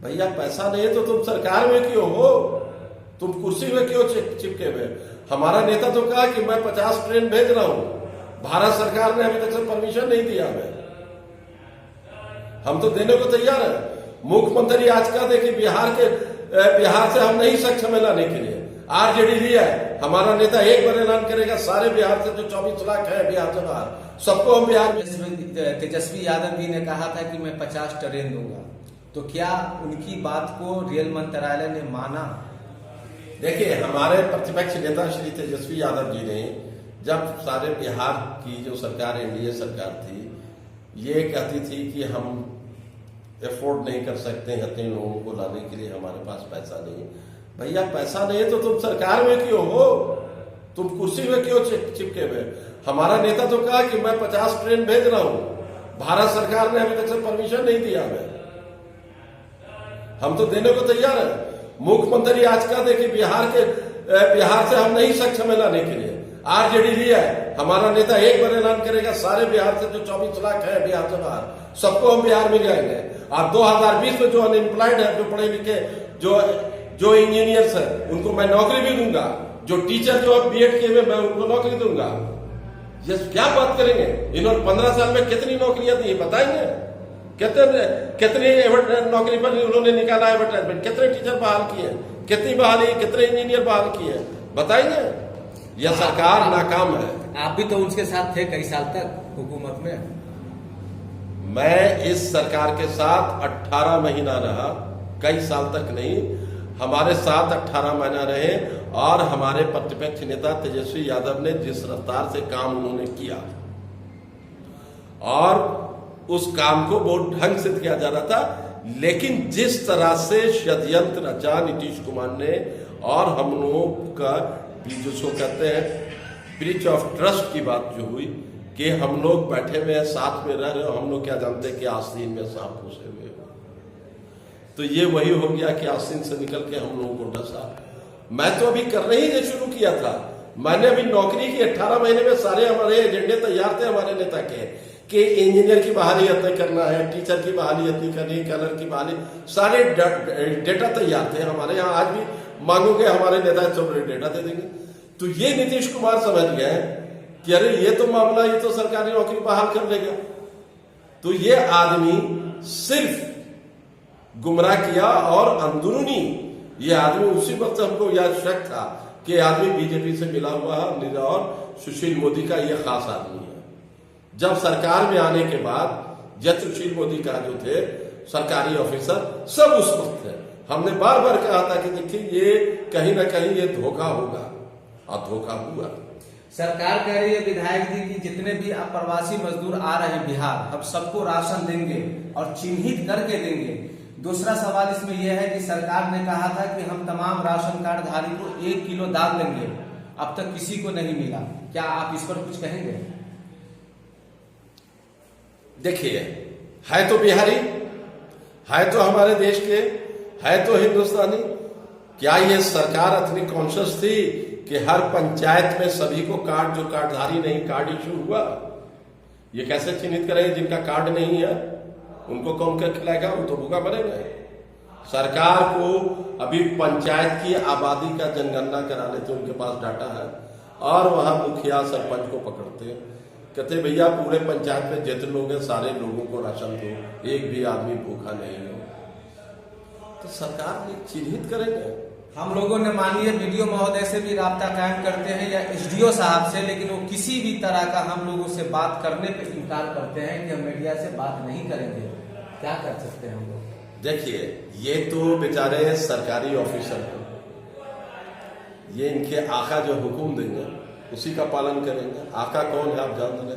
भैया पैसा नहीं है तो तुम सरकार में क्यों हो? तुम कुर्सी में क्यों चिपके हुए? हमारा नेता तो कहा कि मैं 50 ट्रेन भेज रहा हूं, भारत सरकार ने अभी तक से परमिशन नहीं दिया हमें। हम तो देने को तैयार है। मुख्यमंत्री आज का देखिए बिहार से हम नहीं सक्षम है लाने के लिए, आरजेडी लिया है। हमारा नेता एक बार ऐलान करेगा सारे बिहार से जो 24 लाख है बिहार से बाहर, सबको हम बिहार में। तेजस्वी यादव जी ने कहा था कि मैं 50 ट्रेन दूंगा, तो क्या उनकी बात को रेल मंत्रालय ने माना? देखिए, हमारे प्रतिपक्ष नेता श्री तेजस्वी यादव जी ने जब सारे बिहार की जो सरकार एनडीए सरकार थी, ये कहती थी कि हम एफोर्ड नहीं कर सकते इतने लोगों को लाने के लिए, हमारे पास पैसा नहीं। भैया पैसा नहीं है तो तुम सरकार में क्यों हो? तुम कुर्सी में क्यों चिपके हुए? हमारा नेता तो कहा कि मैं 50 ट्रेन भेज रहा हूं, भारत सरकार ने अभी तक से परमिशन नहीं दिया हमें। हम तो देने को तैयार है। मुख्यमंत्री आज का देखिए बिहार से हम नहीं सक्षम है लाने के लिए, आरजेडी लिया है। हमारा नेता एक बार ऐलान करेगा सारे बिहार से जो 24 लाख है बिहार से बाहर, सबको हम बिहार में जाएंगे। और 2020 में जो अनएम्प्लॉयड है, जो पढ़े लिखे, जो इंजीनियर्स है, उनको मैं नौकरी भी दूंगा। जो टीचर जो बीएड किए हुए, मैं उनको नौकरी दूंगा। ये क्या बात करेंगे? इन्होंने 15 साल में कितनी नौकरियां दी बताएंगे? कितनी नौकरी पर उन्होंने निकाला एडवर्टाइजमेंट, कितने टीचर बहाल किए, कितनी बहाली, कितने इंजीनियर बहाल किए, बताएंगे? यह सरकार नाकाम है। आप भी तो उनके साथ थे कई साल तक हुकूमत में। मैं इस सरकार के साथ 18 महीना रहा, कई साल तक नहीं। हमारे साथ 18 महीना रहे और हमारे प्रतिपक्ष नेता तेजस्वी यादव ने जिस रफ्तार से काम उन्होंने किया और उस काम को बहुत ढंग से किया जा रहा था, लेकिन जिस तरह से षड्यंत्र रचा नीतीश कुमार ने और हम लोगों का जिसको कहते हैं ब्रीच ऑफ ट्रस्ट की बात जो हुई कि हम लोग बैठे हुए हैं, साथ में रह रहे हो, हम लोग क्या जानते कि आस्तीन में सांप घुसे हुए हो। तो ये वही हो गया कि आस्तीन से निकल के हम लोगों को डसा। मैं तो अभी करने ही शुरू किया था। मैंने अभी नौकरी की 18 महीने में सारे हमारे एजेंडे तैयार थे हमारे नेता के कि इंजीनियर की बहाली इतनी करना है, टीचर की बहाली इतनी करनी है, कलर की बहाली, सारे डेटा तैयार थे हमारे यहाँ। आज भी मांगोगे हमारे नेता सब डेटा दे देंगे। तो ये नीतीश कुमार समझ गए कि अरे ये तो मामला, ये तो सरकारी नौकरी बहाल कर देगा। तो ये आदमी सिर्फ गुमराह किया और अंदरूनी ये आदमी उसी वक्त हमको यह शक था कि आदमी बीजेपी से मिला हुआ है और सुशील मोदी का ये खास आदमी है। जब सरकार में आने के बाद सुशील मोदी का जो थे सरकारी ऑफिसर सब उस वक्त थे। हमने बार बार कहा था कि देखिए ये कहीं ना कहीं ये धोखा होगा और धोखा हुआ। सरकार कह रही है विधायक जी की जितने भी प्रवासी मजदूर आ रहे हैं बिहार, हम सबको राशन देंगे और चिन्हित करके देंगे। दूसरा सवाल इसमें यह है कि सरकार ने कहा था कि हम तमाम राशन कार्ड धारी को 1 किलो दाल देंगे, अब तक किसी को नहीं मिला। क्या आप इस पर कुछ कहेंगे? देखिए, है तो बिहारी, है तो हमारे देश के, है तो हिंदुस्तानी। क्या ये सरकार इतनी कॉन्शियस थी कि हर पंचायत में सभी को कार्ड, जो कार्डधारी नहीं कार्ड इशू हुआ, ये कैसे चिन्हित करेंगे? जिनका कार्ड नहीं है उनको कौन कर खिलाएगा? वो तो भूखा मरेगा। सरकार को अभी पंचायत की आबादी का जनगणना करा लेते, उनके पास डाटा है और वहां मुखिया सरपंच को पकड़ते, कहते भैया पूरे पंचायत में जितने लोग हैं सारे लोगों को राशन दो, एक भी आदमी भूखा नहीं हो। तो सरकार ने चिन्हित करेंगे। हम लोगों ने माननीय वीडियो महोदय से भी राब्ता कायम करते हैं या एसडीओ साहब से, लेकिन वो किसी भी तरह का हम लोगों से बात करने पे इनकार करते हैं कि हम मीडिया से बात नहीं करेंगे। क्या कर सकते हैं हम लोग? देखिए, ये तो बेचारे सरकारी ऑफिसर हैं, ये इनके आका जो हुक्म देंगे उसी का पालन करेंगे। आका कौन है आप जान रहे?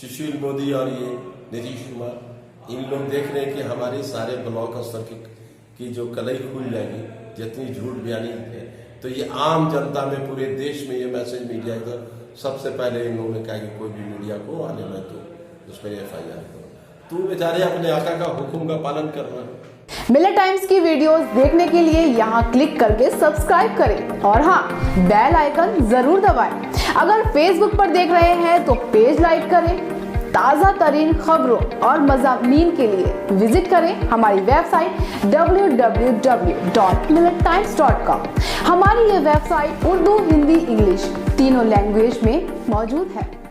सुशील मोदी और ये नीतीश कुमार। इन लोग देख रहे हैं कि हमारी सारे ब्लॉक स्तर की जो कलई खुल जाएगी, जितनी झूठ बयानी है, तो ये आम जनता में पूरे देश में ये मैसेज मीडिया इधर सबसे पहले इन लोगों ने कहा कि कोई भी मीडिया को आने में तो उसमें FIR करो। तू बेचारे अपने आका का हुक्म का पालन कर रहा है। मिलेट टाइम्स की वीडियोस देखने के लिए यहाँ क्लिक करके सब्सक्राइब करें और हाँ, बेल आइकन जरूर दबाएं। अगर फेसबुक पर देख रहे हैं तो पेज लाइक करें, ताज़ा तरीन खबरों और मज़ामीन के लिए विजिट करें हमारी वेबसाइट www.millettimes.com। हमारी ये वेबसाइट उर्दू, हिंदी, इंग्लिश तीनों लैंग्वेज में मौजूद है।